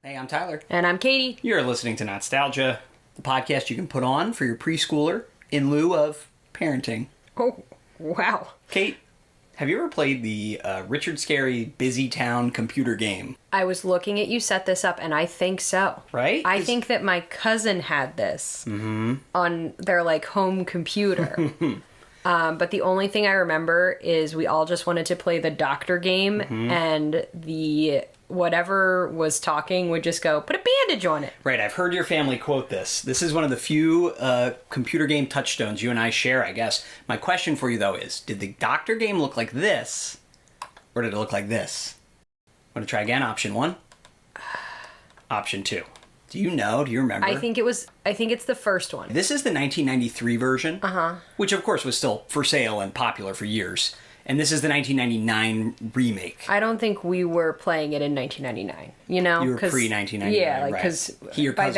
Hey, I'm Tyler. And I'm Katie. You're listening to Not-Stalgia, the podcast you can put on for your preschooler in lieu of parenting. Oh, wow. Kate, have you ever played the Richard Scarry Busytown computer game? I was looking at you set this up, and I think so. Right? I think that my cousin had this on their, home computer. But the only thing I remember is we all just wanted to play the doctor game, and the whatever was talking would just go, put a bandage on it. Right, I've heard your family quote this. This is one of the few computer game touchstones you and I share, I guess. My question for you, though, is, did the doctor game look like this, or did it look like this? Want to try again? Option 1? Option 2. Do you know? Do you remember? I think it's the first one. This is the 1993 version, which of course was still for sale and popular for years. And this is the 1999 remake. I don't think we were playing it in 1999. You know, you were pre-1999. Yeah, because by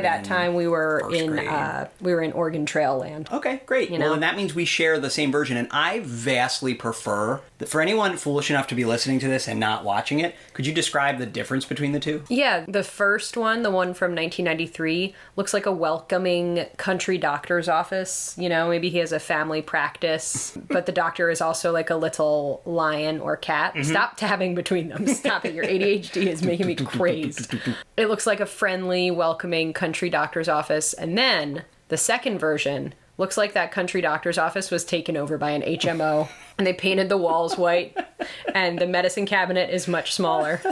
that time we were in Oregon Trail land. Okay, great. Well, then that means we share the same version, and I vastly prefer that. For anyone foolish enough to be listening to this and not watching it, could you describe the difference between the two? Yeah, the first one, the one from 1993, looks like a welcoming country doctor's office. You know, maybe he has a family practice, but the doctor is also like a little lion or cat. Stop tabbing between them. Stop it. Your ADHD is making me crazed. It looks like a friendly, welcoming country doctor's office. And then the second version looks like that country doctor's office was taken over by an HMO, and they painted the walls white, and the medicine cabinet is much smaller.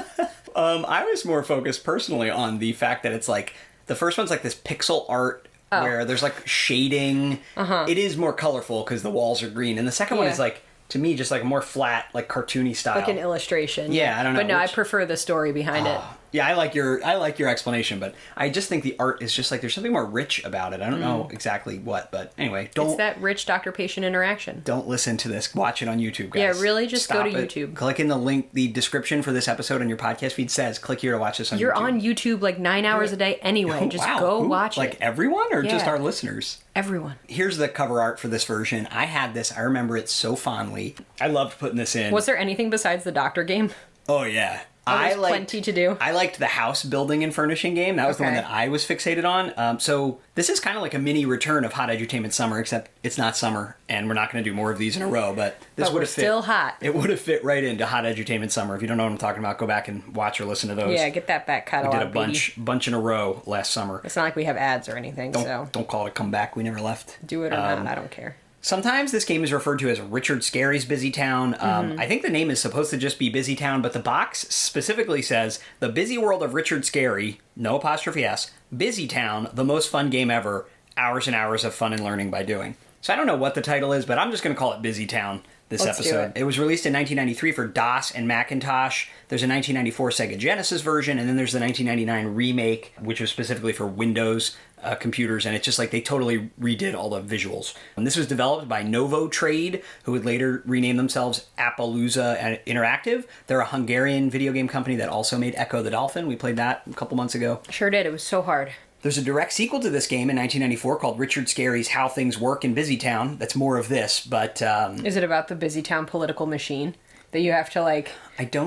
I was more focused personally on the fact that it's like, the first one's like this pixel art where there's like shading. It is more colorful because the walls are green. And the second one is like, to me, just like a more flat, like cartoony style. Like an illustration. Yeah, I don't know. But no, I prefer the story behind it. Yeah, I like your explanation, but I just think the art is just like, there's something more rich about it. I don't know exactly what, but anyway, It's that rich doctor-patient interaction. Don't listen to this. Watch it on YouTube, guys. Yeah, really, just Stop go to it. YouTube. Click in the link. The description for this episode on your podcast feed says, click here to watch this on YouTube. You're on YouTube like 9 hours a day anyway. Just go watch it. Like everyone or just our listeners? Everyone. Here's the cover art for this version. I had this. I remember it so fondly. I loved putting this in. Was there anything besides the doctor game? Oh, yeah. Plenty to do. I liked the house building and furnishing game. That was the one that I was fixated on. So this is kind of like a mini return of Hot Edutainment Summer, except it's not summer, and we're not going to do more of these in a row. But this would have fit. Still hot. It would have fit right into Hot Edutainment Summer. If you don't know what I'm talking about, go back and watch or listen to those. Yeah, get that back catalog. We did a bunch in a row last summer. It's not like we have ads or anything. Don't call it a comeback. We never left. Do it or not, I don't care. Sometimes this game is referred to as Richard Scarry's Busytown. I think the name is supposed to just be Busytown, but the box specifically says, The Busy World of Richard Scarry, no apostrophe S, Busytown, the most fun game ever, hours and hours of fun and learning by doing. So I don't know what the title is, but I'm just going to call it Busytown this episode. It was released in 1993 for DOS and Macintosh. There's a 1994 Sega Genesis version, and then there's the 1999 remake, which was specifically for Windows computers, and it's just like they totally redid all the visuals. And this was developed by Novo Trade, who would later rename themselves Appaloosa Interactive. They're a Hungarian video game company that also made Echo the Dolphin. We played that a couple months ago. Sure did. It was so hard. There's a direct sequel to this game in 1994 called Richard Scarry's How Things Work in Busytown. That's more of this, but... Is it about the Busytown political machine? That you have to,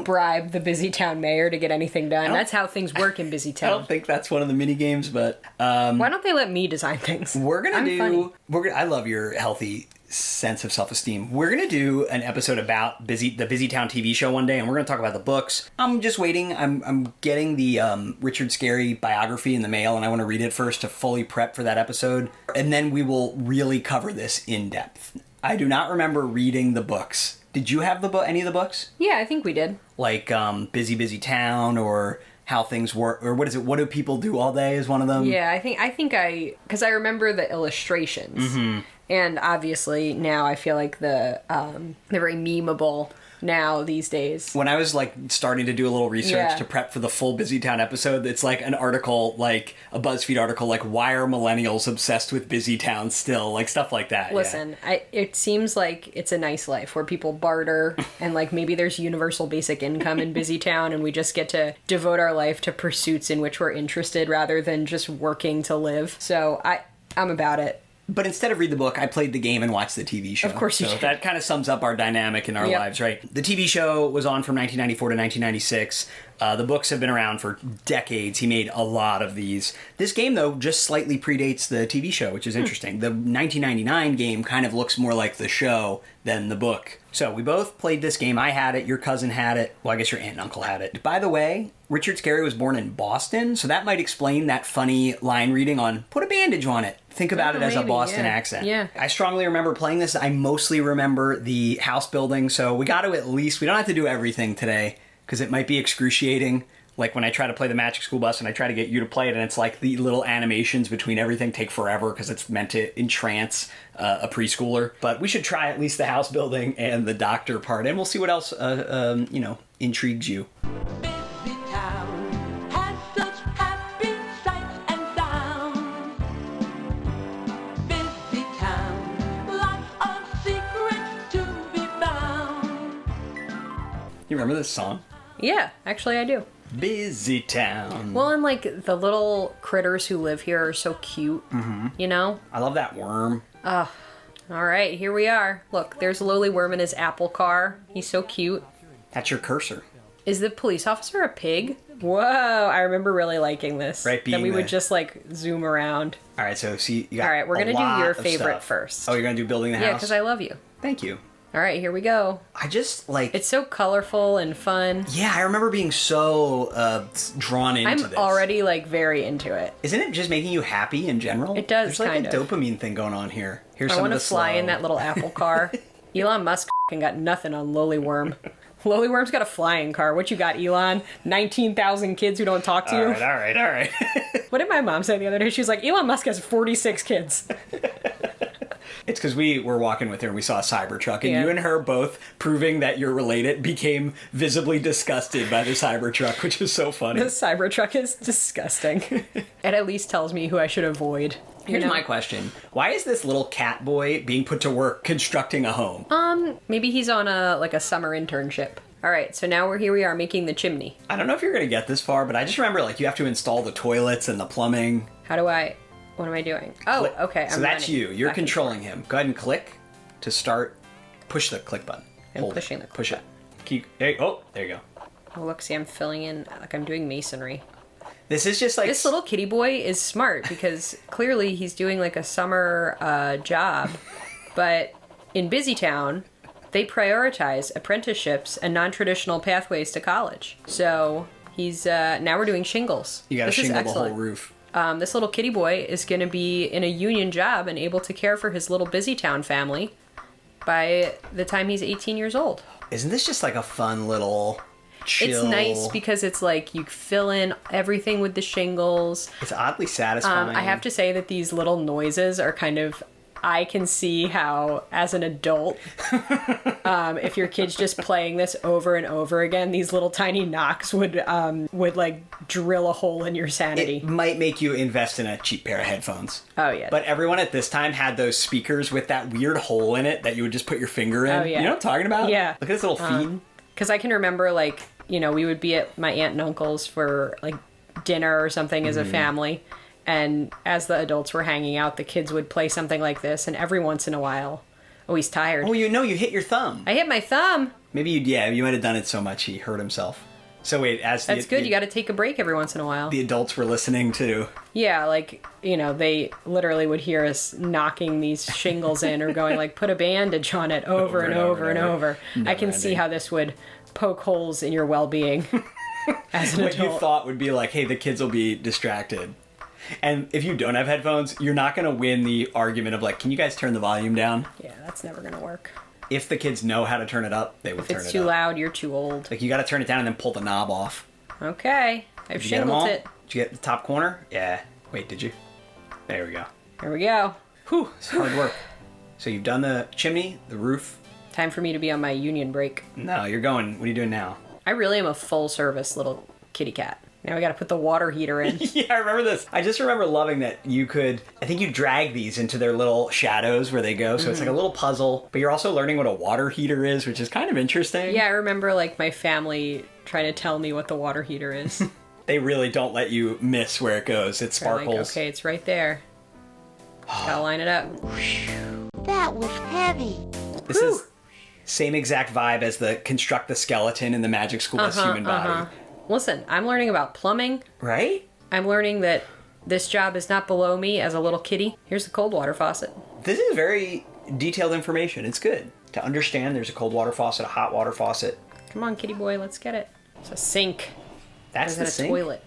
bribe the Busytown mayor to get anything done? That's how things work in Busytown. I don't think that's one of the mini games, but... Why don't they let me design things? I love your healthy sense of self-esteem. We're going to do an episode about the Busytown TV show one day, and we're going to talk about the books. I'm just waiting. I'm getting the Richard Scarry biography in the mail, and I want to read it first to fully prep for that episode. And then we will really cover this in depth. I do not remember reading the books. Did you have any of the books? Yeah, I think we did. Like Busy Town or How Things Work, or what is it? What do people do all day is one of them? Yeah, because I remember the illustrations. And obviously now I feel like they're very memeable now these days. When I was starting to do a little research to prep for the full Busytown episode, it's like an article, like a BuzzFeed article, like why are millennials obsessed with Busytown still? Like stuff like that. Listen, it seems like it's a nice life where people barter and maybe there's universal basic income in Busytown and we just get to devote our life to pursuits in which we're interested rather than just working to live. So I'm about it. But instead of read the book, I played the game and watched the TV show. Of course you so did. That kind of sums up our dynamic in our lives, right? The TV show was on from 1994 to 1996. The books have been around for decades. He made a lot of these. This game, though, just slightly predates the TV show, which is interesting. The 1999 game kind of looks more like the show than the book. So we both played this game. I had it. Your cousin had it. Well, I guess your aunt and uncle had it. By the way, Richard Scarry was born in Boston, so that might explain that funny line reading on "put a bandage on it." Think about it as a Boston accent. Yeah. I strongly remember playing this. I mostly remember the house building, so we got to at least... We don't have to do everything today, because it might be excruciating. Like when I try to play the Magic School Bus and I try to get you to play it, and it's like the little animations between everything take forever because it's meant to entrance a preschooler. But we should try at least the house building and the doctor part, and we'll see what else, intrigues you. Busytown has such happy sights and sounds. Busytown, lots of secrets to be found. You remember this song? Yeah, actually I do. Busytown. Well, and like the little critters who live here are so cute, you know? I love that worm. All right, here we are. Look, there's Lowly Worm in his apple car. He's so cute. That's your cursor. Is the police officer a pig? Whoa, I remember really liking this. Right, then we being would the- just like zoom around. All right, so see, you got All right, we're a gonna do lot your of favorite stuff. first. Oh, you're gonna do building the Yeah, house? because I love you. Thank you. All right, here we go. I just like... It's so colorful and fun. Yeah, I remember being so drawn into I'm this. already like very into it. Isn't it just making you happy in general? It does, There's like kind a of. dopamine thing going on here. Here's I some want of to the fly slow. in that little apple car. Elon Musk got nothing on Lowly Worm. Lowly Worm's got a flying car. What you got, Elon? 19,000 kids who don't talk to you? All right. What did my mom say the other day? She was like, Elon Musk has 46 kids. It's because we were walking with her and we saw a Cybertruck, and Yeah. you and her both proving that you're related became visibly disgusted by the Cybertruck, which is so funny. The Cybertruck is disgusting. It at least tells me who I should avoid. Here's my question. Why is this little cat boy being put to work constructing a home? Maybe he's on a summer internship. All right, so now here we are making the chimney. I don't know if you're going to get this far, but I just remember like you have to install the toilets and the plumbing. What am I doing? Oh, Click. okay. So I'm that's running you. You're back and controlling him. Go ahead and click to start. Push the click button. I'm Hold pushing it. the click Push it. Keep. There you go. forth. Oh, look, see, I'm filling in, like I'm doing masonry. This is just like This little kitty boy is smart because clearly he's doing like a summer job, but in Busytown, they prioritize apprenticeships and non-traditional pathways to college. So he's now we're doing shingles. You got to This is shingle the excellent. whole roof. This little kitty boy is going to be in a union job and able to care for his little Busytown family by the time he's 18 years old. Isn't this just like a fun little chill? It's nice because it's like you fill in everything with the shingles. It's oddly satisfying. I have to say that these little noises are kind of... I can see how, as an adult, if your kid's just playing this over and over again, these little tiny knocks would like drill a hole in your sanity. It might make you invest in a cheap pair of headphones. Oh, yeah. But everyone at this time had those speakers with that weird hole in it that you would just put your finger in. Oh, yeah. You know what I'm talking about? Yeah. Look at his little feet. Because I can remember, like, you know, we would be at my aunt and uncle's for, like, dinner or something as a family. And as the adults were hanging out, the kids would play something like this. And every once in a while, oh, he's tired. Oh, you hit your thumb. I hit my thumb. Maybe you might have done it so much he hurt himself. So wait, That's good. You got to take a break every once in a while. the adults were listening to. Yeah, like, you know, they literally would hear us knocking these shingles in or going, like, put a bandage on it over and over and over. I can see how this would poke holes in your well-being as an What adult. you thought would be like, hey, the kids will be distracted. And if you don't have headphones, you're not going to win the argument of like, can you guys turn the volume down? Yeah, that's never going to work. If the kids know how to turn it up, they will If turn it it's up. too loud, you're too old. Like you got to turn it down and then pull the knob off. Okay, I've Did you get them all? shingled it. Did you get the top corner? Yeah. Wait, did you? There we go. Here we go. Whew, it's hard work. So you've done the chimney, the roof. Time for me to be on my union break. No, you're going. What are you doing now? I really am a full-service little kitty cat. Now we got to put the water heater in. Yeah, I remember this. I just remember loving that you could, I think you drag these into their little shadows where they go. So it's like a little puzzle, but you're also learning what a water heater is, which is kind of interesting. Yeah, I remember, like, my family trying to tell me what the water heater is. They really don't let you miss where it goes. It They're like, sparkles. okay, it's right there. Gotta line it up. That was heavy. This is same exact vibe as the construct the skeleton in the magic school as human body. Listen, I'm learning about plumbing. Right? I'm learning that this job is not below me as a little kitty. Here's the cold water faucet. This is very detailed information. It's good to understand there's a cold water faucet, a hot water faucet. Come on, kitty boy, let's get it. It's a sink. That's Or the is that a sink? toilet?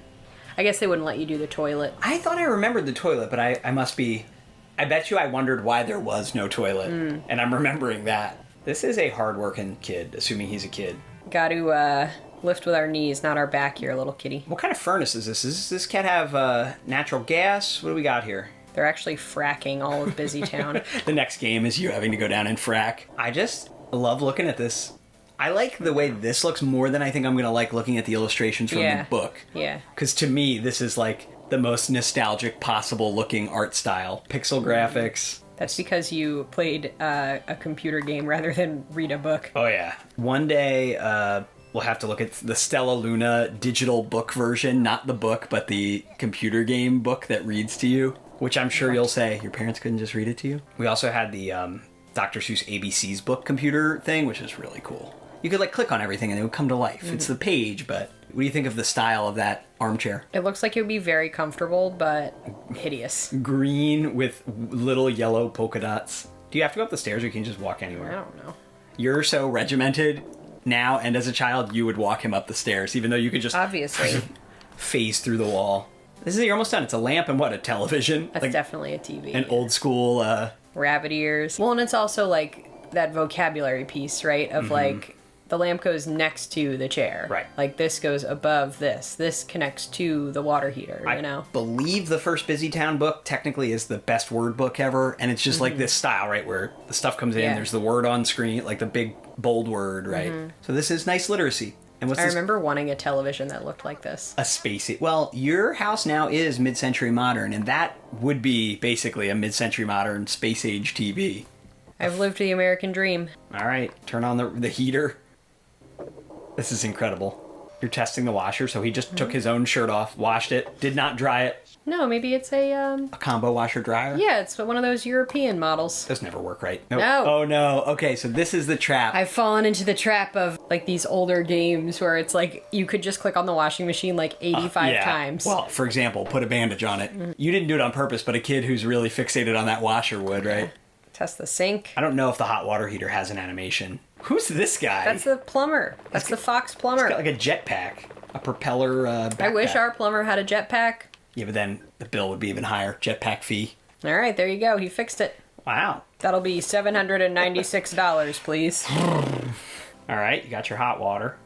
I guess they wouldn't let you do the toilet. I thought I remembered the toilet, but I must be... I bet you I wondered why there was no toilet. And I'm remembering that. This is a hard-working kid, assuming he's a kid. Got to lift with our knees, not our back here, little kitty. What kind of furnace is this? Does this cat have natural gas? What do we got here? They're actually fracking all of Busytown. The next game is you having to go down and frack. I just love looking at this. I like the way this looks more than I think I'm going to like looking at the illustrations from the book. Yeah. Because to me, this is like the most nostalgic possible looking art style. Pixel graphics. That's because you played a computer game rather than read a book. Oh, yeah. One day, we'll have to look at the Stella Luna digital book version. Not the book, but the computer game book that reads to you. Which I'm sure you'll say, your parents couldn't just read it to you? We also had the Dr. Seuss ABC's book computer thing, which is really cool. You could, like, click on everything and it would come to life. It's the page, but what do you think of the style of that armchair? It looks like it would be very comfortable, but hideous. Green with little yellow polka dots. Do you have to go up the stairs or you can just walk I anywhere? don't know. You're so regimented now, and as a child, you would walk him up the stairs, even though you could just Obviously. phase through the wall. You're almost done. It's a lamp and what, a television? That's definitely a TV. An old school, rabbit ears. Well, and it's also like that vocabulary piece, right? Of like, the lamp goes next to the chair. Right. Like this goes above this. This connects to the water heater, you know? I believe the first Busytown book technically is the best word book ever, and it's just like this style, right, where the stuff comes in, Yeah. there's the word on screen, like the big bold word, right? So this is nice literacy. And what's I this? remember wanting a television that looked like this. A spacey. Well, your house now is mid-century modern, and that would be basically a mid-century modern space-age TV. I've lived the American dream. All right, turn on the heater. This is incredible. You're testing the washer, so he just took his own shirt off, washed it, did not dry it. No, maybe it's A combo washer dryer? yeah, it's one of those European models. Those never work right. Nope. No. Oh no. Okay, so this is the trap. I've fallen into the trap of like these older games where it's like you could just click on the washing machine like 85 times. Well, for example, put a bandage on it. You didn't do it on purpose, but a kid who's really fixated on that washer would, right? Test the sink. I don't know if the hot water heater has an animation. Who's this guy? That's the plumber. That's the Fox plumber. He's got like a jetpack, a propeller backpack. I wish our plumber had a jetpack. Yeah, but then the bill would be even higher. Jetpack fee. All right, there you go. He fixed it. Wow. That'll be $796, please. All right, you got your hot water.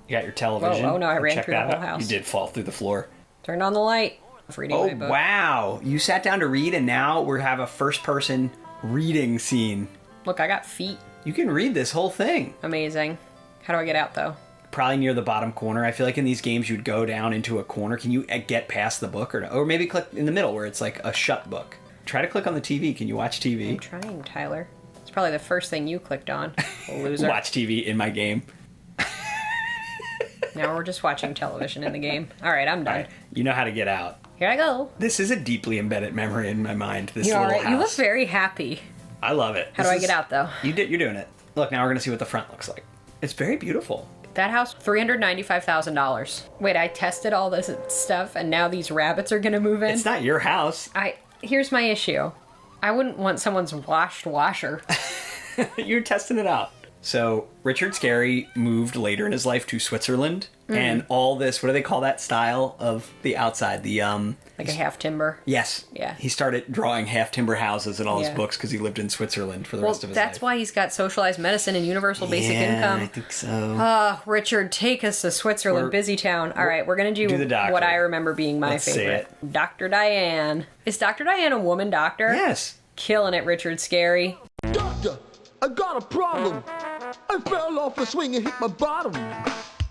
You got your television. Oh, no, I ran Check through the that whole out. house. You did fall through the floor. Turned on the light. I'm reading Oh, my book. wow. You sat down to read, and now we have a first-person reading scene. Look, I got feet. You can read this whole thing. Amazing. How do I get out, though? Probably near the bottom corner. I feel like in these games you'd go down into a corner. Can you get past the book? Or maybe click in the middle where it's like a shut book. Try to click on the TV. Can you watch TV? I'm trying, Tyler. It's probably the first thing you clicked on, loser. Watch TV in my game. Now we're just watching television in the game. All right, I'm done. All right, you know how to get out. Here I go. This is a deeply embedded memory in my mind. This You little all right? house. You look very happy. I love it. How do I get out, though? You're doing it. Look, now we're gonna see what the front looks like. It's very beautiful. That house, $395,000. Wait, I tested all this stuff, and now these rabbits are gonna move in? It's not your house. Here's my issue. I wouldn't want someone's washed washer. You're testing it out. So Richard Scarry moved later in his life to Switzerland, and all this, what do they call that style of the outside? The Like a half timber. Yes. Yeah. He started drawing half timber houses in all his Yeah. books because he lived in Switzerland for the Well, rest of his life. that's why he's got socialized medicine and universal basic I income. think so. Richard, take us to Switzerland, Busytown. All right, we're going to do the doctor. what I remember being my Let's see favorite. Dr. Diane. Is Dr. Diane a woman doctor? Yes. Killing it, Richard Scarry. Doctor, I got a problem. I fell off a swing and hit my bottom.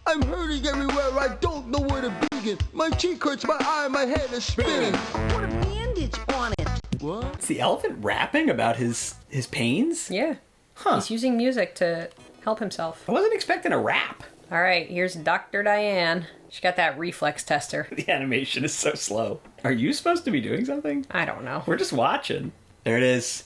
I'm hurting everywhere. I don't know where to begin. My cheek hurts, my eye, my head is spinning. Put a bandage on it. What? Is the elephant rapping about his pains? Yeah. Huh. He's using music to help himself. I wasn't expecting a rap. All right, here's Dr. Diane. She got that reflex tester. The animation is so slow. Are you supposed to be doing something? I don't know. We're just watching. There it is.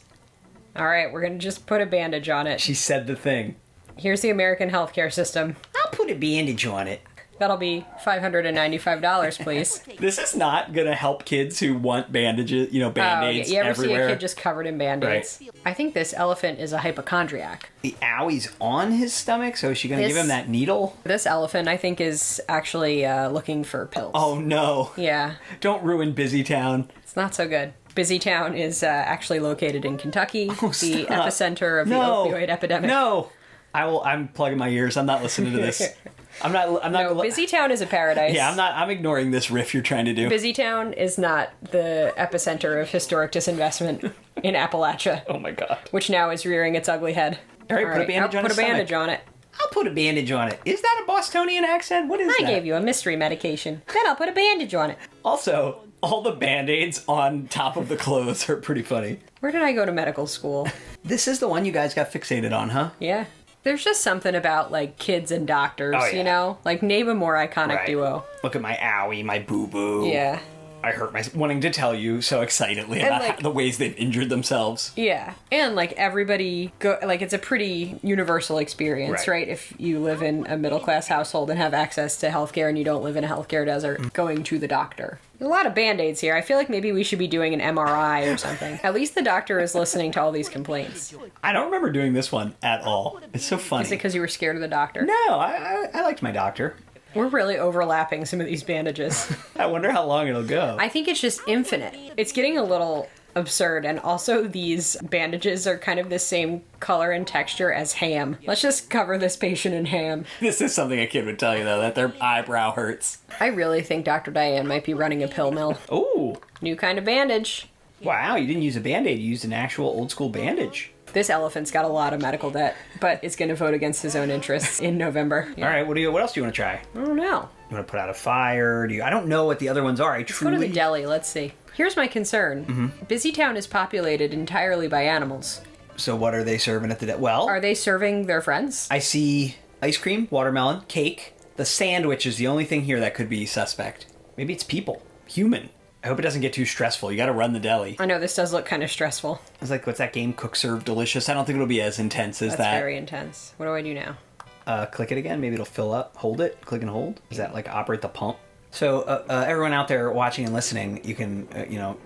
All right, we're going to just put a bandage on it. She said the thing. Here's the American healthcare system. I'll put a bandage on it. That'll be $595, please. This is not going to help kids who want bandages, Band-Aids You ever everywhere. see a kid just covered in Band-Aids? Right. I think this elephant is a hypochondriac. The owie's on his stomach, so is she going to give him that needle? This elephant, I think, is actually looking for pills. Oh, no. Yeah, Don't ruin Busytown. it's not so good. Busytown is actually located in Kentucky, the stop. epicenter of the opioid epidemic. No. I'm plugging my ears. I'm not listening to this. I'm not. No, Busytown is a paradise. Yeah, I'm ignoring this riff you're trying to do. Busytown is not the epicenter of historic disinvestment in Appalachia, Oh my god. which now is rearing its ugly head. All right, put a bandage on Put his a bandage stomach. on it. I'll put a bandage on it. Is that a Bostonian accent? What is I that? gave you a mystery medication. Then I'll put a bandage on it. Also, all the band-aids on top of the clothes are pretty funny. Where did I go to medical school? This is the one you guys got fixated on, huh? Yeah. There's just something about, like, kids and doctors, Oh, yeah. you know? Like, name a more iconic Right. duo. Look at my owie, my boo-boo. Yeah. I hurt my... Wanting to tell you so excitedly And, about like- the ways they've injured themselves. Yeah. And, like, everybody... it's a pretty universal experience, Right. right? If you live in a middle-class household and have access to healthcare and you don't live in a healthcare desert, going to the doctor. A lot of Band-Aids here. I feel like maybe we should be doing an MRI or something. At least the doctor is listening to all these complaints. I don't remember doing this one at all. It's so funny. Is it because you were scared of the doctor? No, I liked my doctor. We're really overlapping some of these bandages. I wonder how long it'll go. I think it's just infinite. It's getting a little absurd, and also these bandages are kind of the same color and texture as ham. Let's just cover this patient in ham. This is something a kid would tell you, though, that their eyebrow hurts. I really think Dr. Diane might be running a pill mill. Ooh. New kind of bandage. Wow, you didn't use a Band-Aid. You used an actual old-school bandage. This elephant's got a lot of medical debt, but is going to vote against his own interests in November. All right, what else do you want to try? I don't know. You want to put out a fire? I don't know what the other ones are. Let's go to the deli. Let's see. Here's my concern. Busytown is populated entirely by animals. So what are they serving at the Well, Are they serving their friends? I see ice cream, watermelon, cake. The sandwich is the only thing here that could be suspect. Maybe it's people. Human. I hope it doesn't get too stressful. You got to run the deli. I know this does look kind of stressful. It's like, what's that game? Cook, Serve, Delicious. I don't think it'll be as intense as That's that. very intense. What do I do now? Click it again. Maybe it'll fill up. Hold it. Click and hold. Does that like operate the pump? So everyone out there watching and listening, you can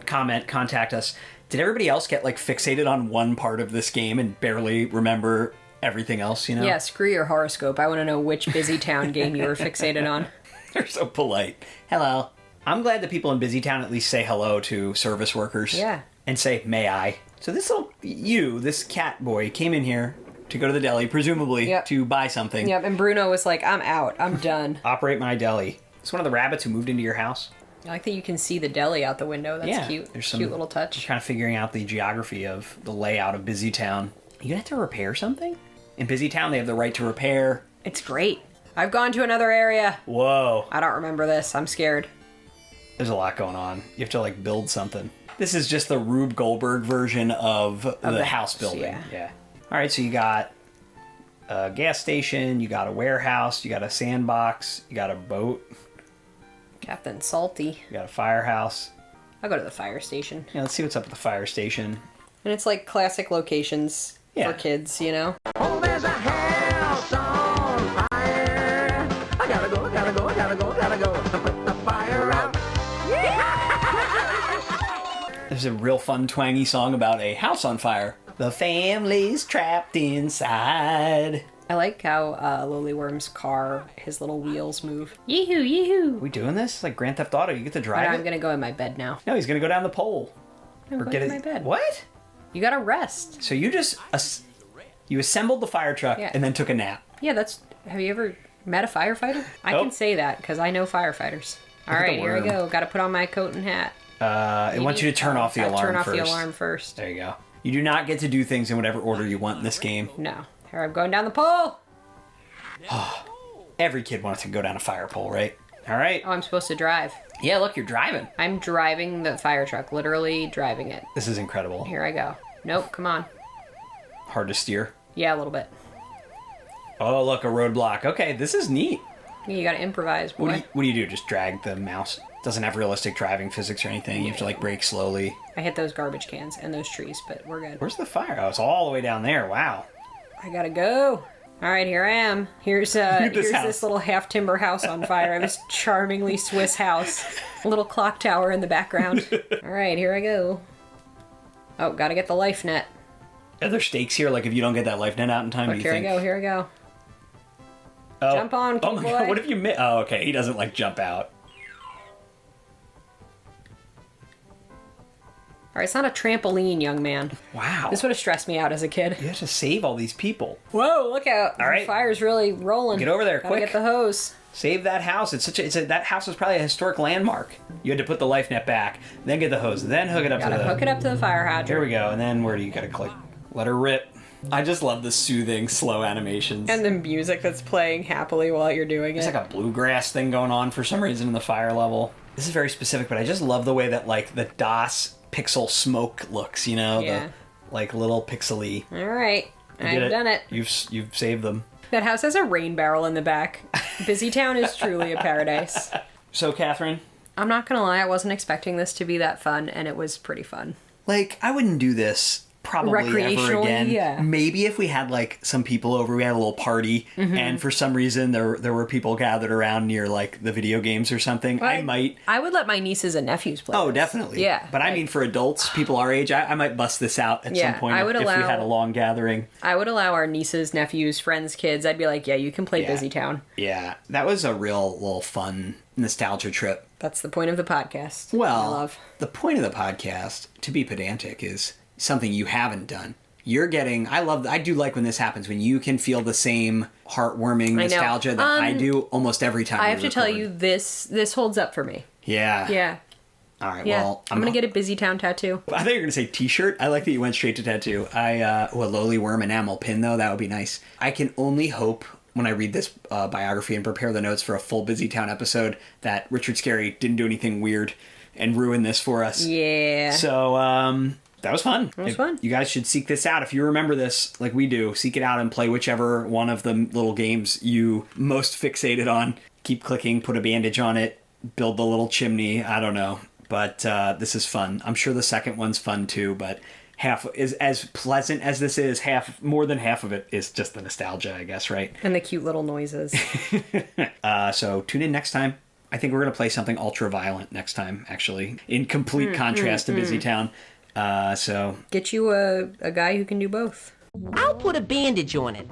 comment, contact us. Did everybody else get like fixated on one part of this game and barely remember everything else? Yeah, screw your horoscope. I want to know which Busytown game you were fixated on. They're so polite. Hello. I'm glad that people in Busytown at least say hello to service workers. Yeah. And say, may I? So this cat boy came in here to go to the deli, presumably Yep. to buy something. Yep, and Bruno was like, I'm out. I'm done. Operate my deli. It's one of the rabbits who moved into your house. I like that you can see the deli out the window. That's Yeah, cute. there's some- Cute little touch. Kind of figuring out the geography of the layout of Busytown. You gonna have to repair something? In Busytown, they have the right to repair. It's great. I've gone to another area. Whoa. I don't remember this. I'm scared. There's a lot going on. You have to like build something. This is just the Rube Goldberg version of the house building. yeah. All right, so you got a gas station, you got a warehouse, you got a sandbox, you got a boat, Captain Salty. you got a firehouse. I'll go to the fire station. Yeah, let's see what's up at the fire station. And it's like classic locations Yeah. for kids, you know? Oh, there's a house on fire. I gotta go, I gotta go, I gotta go, I gotta go to put the fire out. There's a real fun twangy song about a house on fire. The family's trapped inside. I like how Lily Worm's car, his little wheels move. Yee-hoo, yee-hoo. Are we doing this? Like Grand Theft Auto, you get to drive I'm it? gonna go in my bed now. No, he's gonna go down the pole. I'm going get to it. my bed. What? You gotta rest. So you just you assembled the fire truck Yeah. and then took a nap. Yeah, have you ever met a firefighter? I Oh. can say that because I know firefighters. All at the right, here we worm. go. Gotta put on my coat and hat. It wants you to turn off the Gotta alarm turn off first. the alarm first. There you go. You do not get to do things in whatever order you want in this game. No. Here, I'm going down the pole. Every kid wants to go down a fire pole, right? All right. Oh, I'm supposed to drive. Yeah, look, you're driving. I'm driving the fire truck, literally driving it. This is incredible. Here I go. Nope, come on. Hard to steer. Yeah, a little bit. Oh, look, a roadblock. Okay, this is neat. You gotta improvise, boy. What do you do? Just drag the mouse? Doesn't have realistic driving physics or anything. You have to like brake slowly. I hit those garbage cans and those trees, but we're good. Where's the fire? Oh, it's all the way down there. Wow. I gotta go. All right, here I am. Here's this little half timber house on fire. I have this charmingly Swiss house, a little clock tower in the background. All right, here I go. Oh, gotta get the life net. Are there stakes here? Like if you don't get that life net out in time, Look, here I go. Oh. Jump on, oh my boy. God, what if you miss? Oh, okay. He doesn't like jump out. All right, it's not a trampoline, young man. Wow. This would have stressed me out as a kid. You have to save all these people. Whoa, look out. All right. The fire's really rolling. Get over there, Gotta quick. get the hose. Save that house. That house is probably a historic landmark. You had to put the life net back, then get the hose, then hook it up Gotta hook it up to the fire hydrant. Here we go. And then where do you gotta click? Let her rip. I just love the soothing, slow animations. And the music that's playing happily while you're doing There's it. like a bluegrass thing going on for some reason in the fire level. This is very specific, but I just love the way that like the DOS pixel smoke looks, you know? Yeah. The like little pixely. All right, You did I've done it. You've saved them. That house has a rain barrel in the back. Busytown is truly a paradise. So, Catherine, I'm not gonna lie, I wasn't expecting this to be that fun, and it was pretty fun. like, I wouldn't do this probably ever Recreationally, again. yeah. Maybe if we had like some people over, we had a little party, and for some reason there were people gathered around near like the video games or something. I might. I would let my nieces and nephews play. Oh, this. definitely. Yeah. But I mean, for adults, people our age, I might bust this out at Yeah, some point I would if we allow- had a long gathering. I would allow our nieces, nephews, friends, kids. I'd be like, yeah, you can play Yeah. Busytown. Yeah, that was a real little fun nostalgia trip. That's the point of the podcast. I Well, love. the point of the podcast, to be pedantic, is something you haven't done. You're getting, I do like when this happens, when you can feel the same heartwarming I know. nostalgia that I do almost every time I we have to tell record. you, this holds up for me. Yeah. Yeah. All right, Yeah. well. I'm gonna get a Busytown tattoo. I thought you were going to say t-shirt. I like that you went straight to tattoo. A lowly worm enamel pin, though, that would be nice. I can only hope when I read this biography and prepare the notes for a full Busytown episode that Richard Scarry didn't do anything weird and ruin this for us. Yeah. So, that was fun. It was fun. You guys should seek this out. If you remember this, like we do, seek it out and play whichever one of the little games you most fixated on. Keep clicking, put a bandage on it, build the little chimney. I don't know. But this is fun. I'm sure the second one's fun too, but half is as pleasant as this is, more than half of it is just the nostalgia, I guess, right? And the cute little noises. So tune in next time. I think we're going to play something ultra violent next time, actually, in complete contrast to Busytown. So Get you a guy who can do both. I'll put a bandage on it.